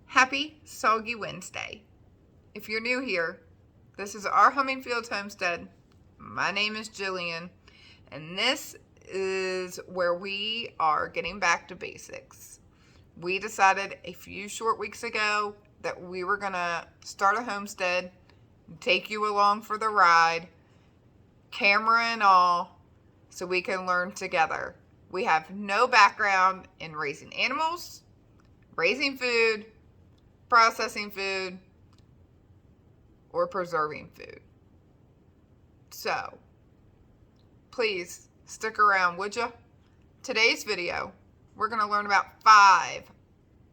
Happy Soggy Wednesday. If you're new here, this is our Humming Fields Homestead. My name is Jillian, and this is where we are getting back to basics. We decided a few short weeks ago that we were going to start a homestead, take you along for the ride, camera and all, so we can learn together. We have no background in raising animals, raising food, processing food, or preserving food. So, please stick around, would you? Today's video, we're going to learn about 5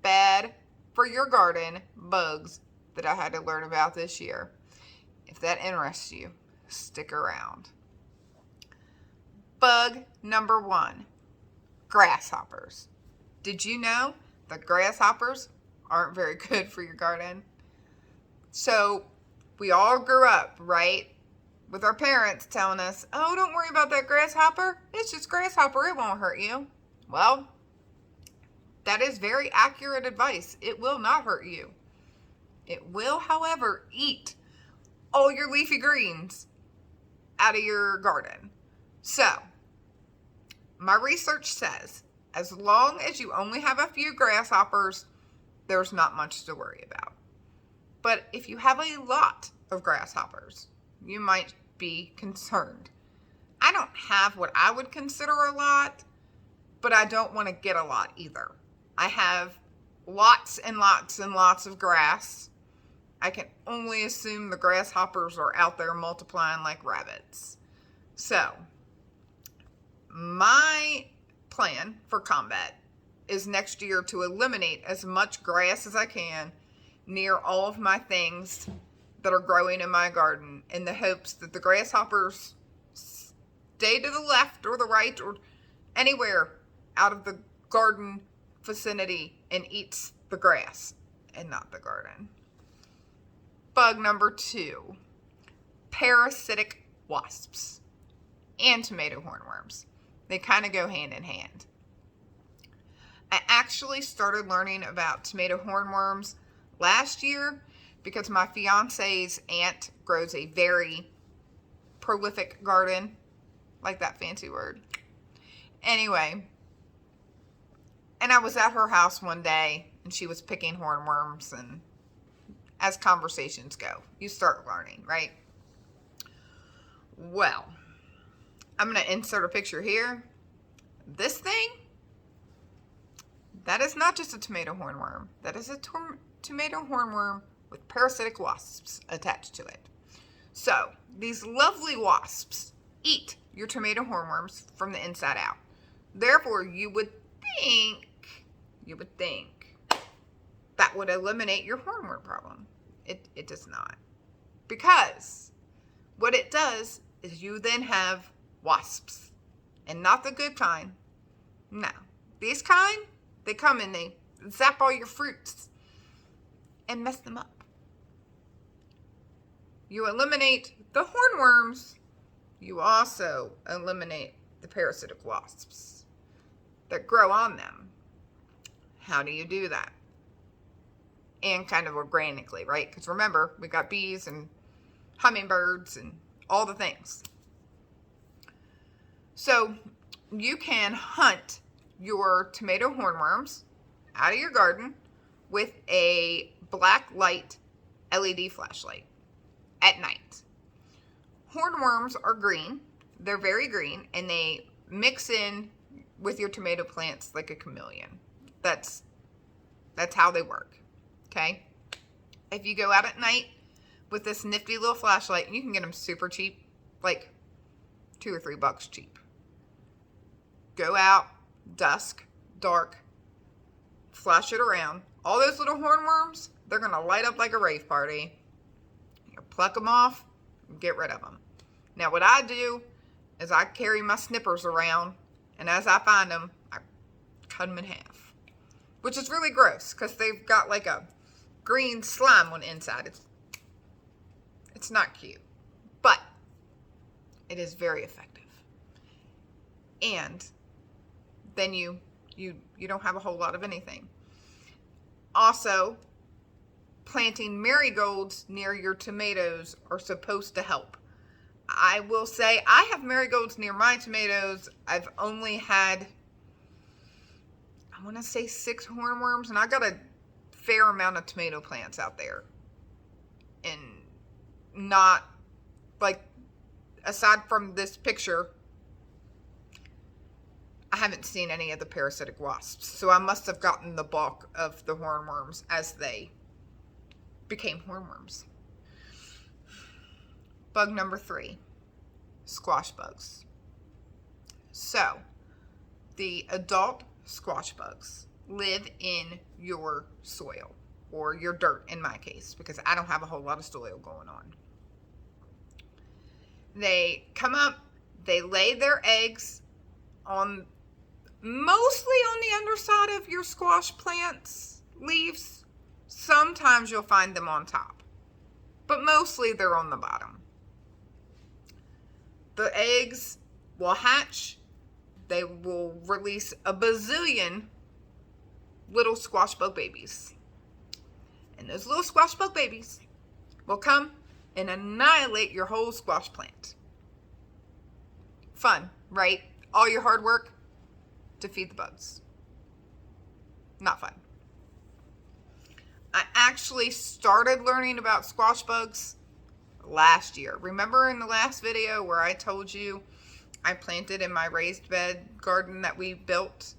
bad for your garden bugs that I had to learn about this year. If that interests you, stick around. Bug number 1, grasshoppers. Did you know that grasshoppers aren't very good for your garden? So we all grew up, right, with our parents telling us, oh, don't worry about that grasshopper. It's just grasshopper. It won't hurt you. Well, that is very accurate advice. It will not hurt you. It will, however, eat all your leafy greens out of your garden. So, my research says, as long as you only have a few grasshoppers, there's not much to worry about. But if you have a lot of grasshoppers, you might be concerned. I don't have what I would consider a lot, but I don't want to get a lot either. I have lots and lots and lots of grass. I can only assume the grasshoppers are out there multiplying like rabbits. So, my plan for combat is next year to eliminate as much grass as I can near all of my things that are growing in my garden, in the hopes that the grasshoppers stay to the left or the right or anywhere out of the garden vicinity and eats the grass and not the garden. Bug number 2, parasitic wasps and tomato hornworms. They kind of go hand in hand. I actually started learning about tomato hornworms last year because my fiance's aunt grows a very prolific garden. Like that fancy word. Anyway, and I was at her house one day and she was picking hornworms, and as conversations go, you start learning, right? Well, I'm going to insert a picture here. This thing, that is not just a tomato hornworm. That is a tomato hornworm with parasitic wasps attached to it. So, these lovely wasps eat your tomato hornworms from the inside out. Therefore, you would think that would eliminate your hornworm problem. It does not. Because what it does is you then have wasps. And not the good kind. No. These kind, they come and they zap all your fruits and mess them up. You eliminate the hornworms, you also eliminate the parasitic wasps that grow on them. How do you do that? And kind of organically, right? Because remember, we got bees and hummingbirds and all the things. So you can hunt your tomato hornworms out of your garden with a black light LED flashlight at night. Hornworms are green. They're very green, and they mix in with your tomato plants like a chameleon. That's how they work. Okay? If you go out at night with this nifty little flashlight, and you can get them super cheap, like $2 or $3 cheap. Go out, dusk, dark, flash it around. All those little hornworms, they're going to light up like a rave party. You pluck them off and get rid of them. Now, what I do is I carry my snippers around, and as I find them, I cut them in half. Which is really gross, because they've got like a green slime on the inside. It's not cute. But it is very effective. And then you don't have a whole lot of anything. Also, planting marigolds near your tomatoes are supposed to help. I will say I have marigolds near my tomatoes. I've only had, I want to say 6 hornworms, and I got a fair amount of tomato plants out there. And not, like, aside from this picture, I haven't seen any of the parasitic wasps. So I must have gotten the bulk of the hornworms as they became hornworms. Bug number 3, squash bugs. So, the adult squash bugs live in your soil, or your dirt in my case, because I don't have a whole lot of soil going on. They come up, they lay their eggs on, mostly on the underside of your squash plants leaves. Sometimes you'll find them on top, but mostly they're on the bottom. The eggs will hatch. They will release a bazillion little squash bug babies. And those little squash bug babies will come and annihilate your whole squash plant. Fun, right? All your hard work to feed the bugs. Not fun. I actually started learning about squash bugs last year. Remember in the last video where I told you I planted in my raised bed garden that we built,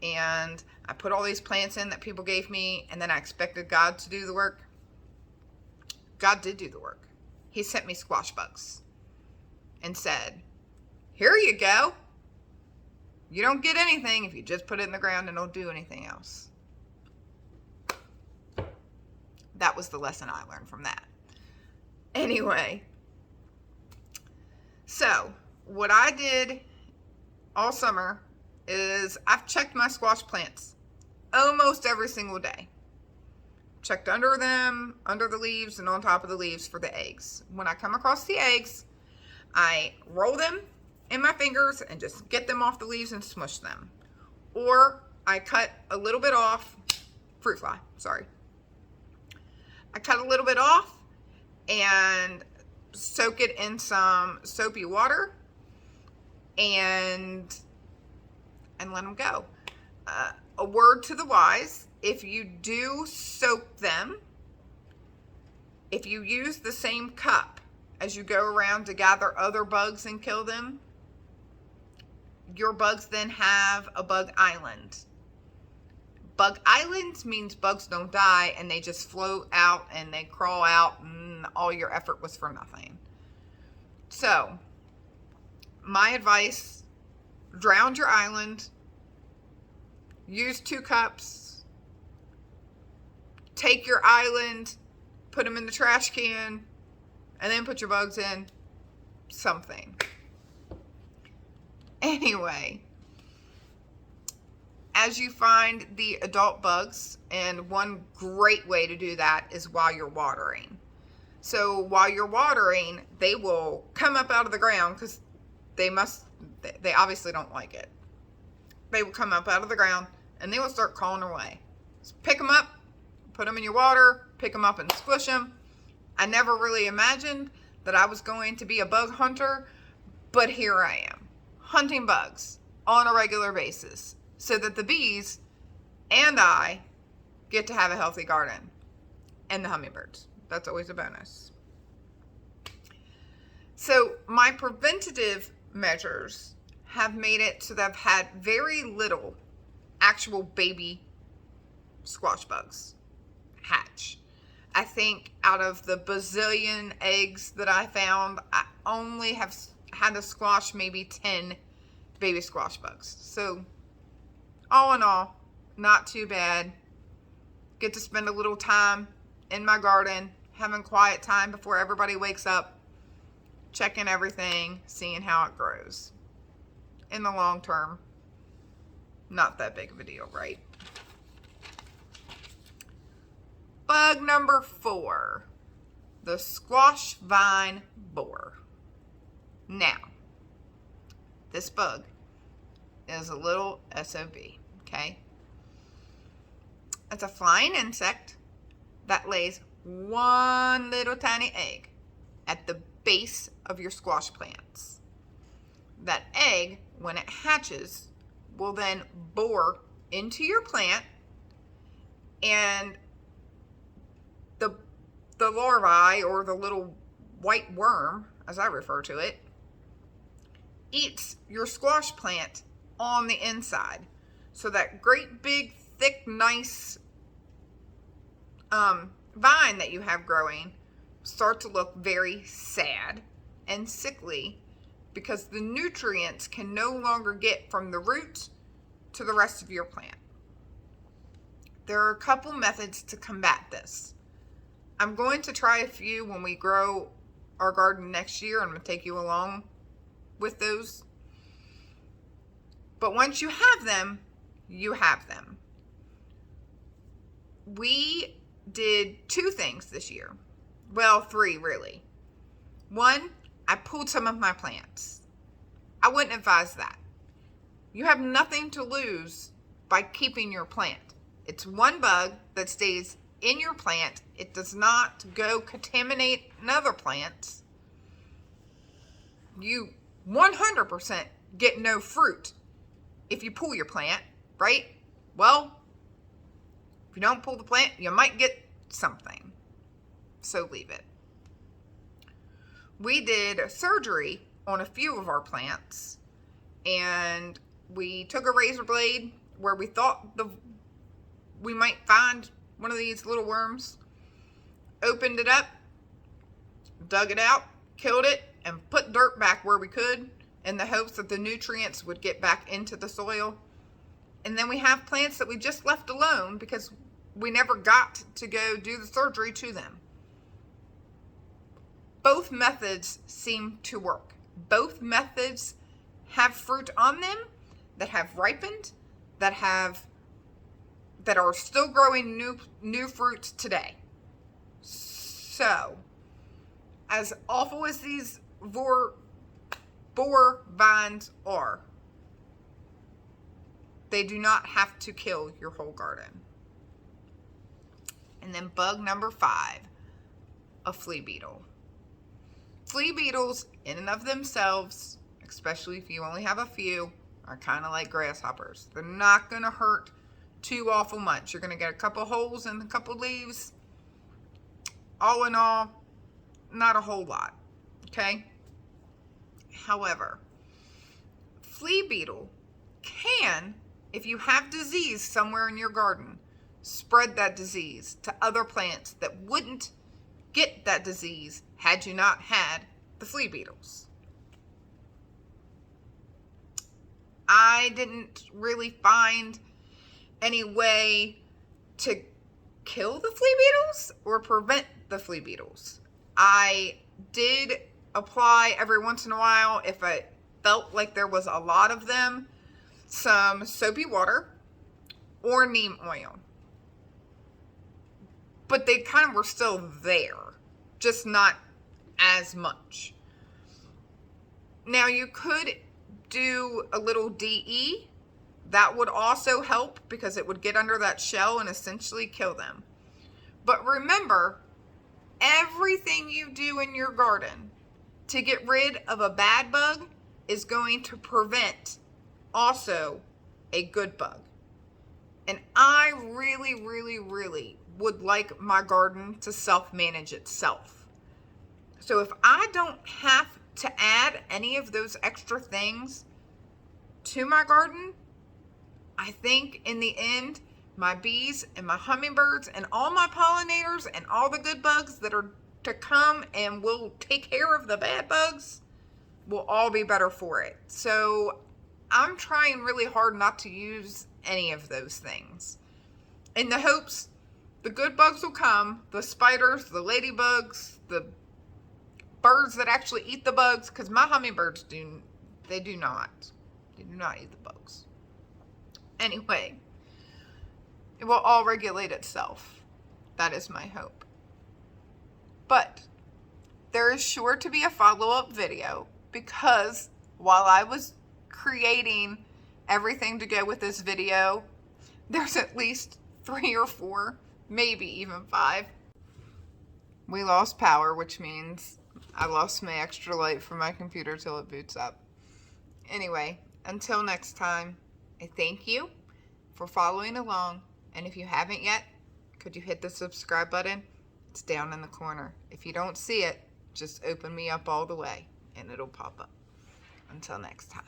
and I put all these plants in that people gave me, and then I expected God to do the work? God did do the work. He sent me squash bugs and said, here you go. You don't get anything if you just put it in the ground and don't do anything else. That was the lesson I learned from that. Anyway, so what I did all summer is I've checked my squash plants almost every single day. Checked under them, under the leaves, and on top of the leaves for the eggs. When I come across the eggs, I roll them in my fingers and just get them off the leaves and smush them. Or I cut a little bit off, fruit fly, sorry. I cut a little bit off and soak it in some soapy water and let them go. A word to the wise, if you do soak them, if you use the same cup as you go around to gather other bugs and kill them, your bugs then have a bug island. Bug island means bugs don't die and they just float out and they crawl out and all your effort was for nothing. So, my advice, drown your island, use 2 cups, take your island, put them in the trash can, and then put your bugs in something. Anyway, as you find the adult bugs, and one great way to do that is while you're watering. So while you're watering, they will come up out of the ground because they obviously don't like it. They will come up out of the ground and they will start crawling away. So pick them up, put them in your water, pick them up and squish them. I never really imagined that I was going to be a bug hunter, but here I am, hunting bugs on a regular basis so that the bees and I get to have a healthy garden, and the hummingbirds. That's always a bonus. So my preventative measures have made it so that I've had very little actual baby squash bugs hatch. I think out of the bazillion eggs that I found, I only have had to squash maybe 10 baby squash bugs. So all in all, not too bad. Get to spend a little time in my garden, having quiet time before everybody wakes up, checking everything, seeing how it grows. In the long term, not that big of a deal, right? Bug number 4, the squash vine borer. Now, this bug is a little SOB, okay? It's a flying insect that lays one little tiny egg at the base of your squash plants. That egg, when it hatches, will then bore into your plant, and the larvae, or the little white worm, as I refer to it, eats your squash plant on the inside. So that great big thick nice vine that you have growing start to look very sad and sickly, because the nutrients can no longer get from the root to the rest of your plant. There are a couple methods to combat this. I'm going to try a few when we grow our garden next year. I'm going to take you along with those. But once you have them, you have them. We did 2 things this year. Well, 3 really. 1, I pulled some of my plants. I wouldn't advise that. You have nothing to lose by keeping your plant. It's one bug that stays in your plant. It does not go contaminate another plant. You 100% get no fruit if you pull your plant, right? Well, if you don't pull the plant, you might get something. So leave it. We did surgery on a few of our plants, and we took a razor blade where we thought we might find one of these little worms, opened it up, dug it out, killed it, and put dirt back where we could in the hopes that the nutrients would get back into the soil. And then we have plants that we just left alone because we never got to go do the surgery to them. Both methods seem to work. Both methods have fruit on them that have ripened, that are still growing new fruits today. So, as awful as these boar vines are, they do not have to kill your whole garden. And then bug number 5, a flea beetle. Flea beetles, in and of themselves, especially if you only have a few, are kind of like grasshoppers. They're not going to hurt too awful much. You're going to get a couple holes and a couple leaves. All in all, not a whole lot. Okay? However, flea beetle can, if you have disease somewhere in your garden, spread that disease to other plants that wouldn't get that disease had you not had the flea beetles. I didn't really find any way to kill the flea beetles or prevent the flea beetles. I did apply every once in a while, if I felt like there was a lot of them, some soapy water or neem oil. But they kind of were still there, just not as much. Now you could do a little DE. That would also help because it would get under that shell and essentially kill them. But remember, everything you do in your garden to get rid of a bad bug is going to prevent also a good bug. And I really, really, really would like my garden to self-manage itself. So if I don't have to add any of those extra things to my garden, I think in the end, my bees and my hummingbirds and all my pollinators and all the good bugs that are to come and will take care of the bad bugs will all be better for it. So I'm trying really hard not to use any of those things, in the hopes the good bugs will come, the spiders, the ladybugs, the birds that actually eat the bugs, because my hummingbirds do not eat the bugs. Anyway, it will all regulate itself. That is my hope. But there is sure to be a follow-up video, because while I was creating everything to go with this video, there's at least 3 or 4, maybe even 5 we lost power, which means I lost my extra light for my computer till it boots up. Anyway, until next time, I thank you for following along. And if you haven't yet, could you hit the subscribe button? It's down in the corner. If you don't see it, just open me up all the way and it'll pop up. Until next time.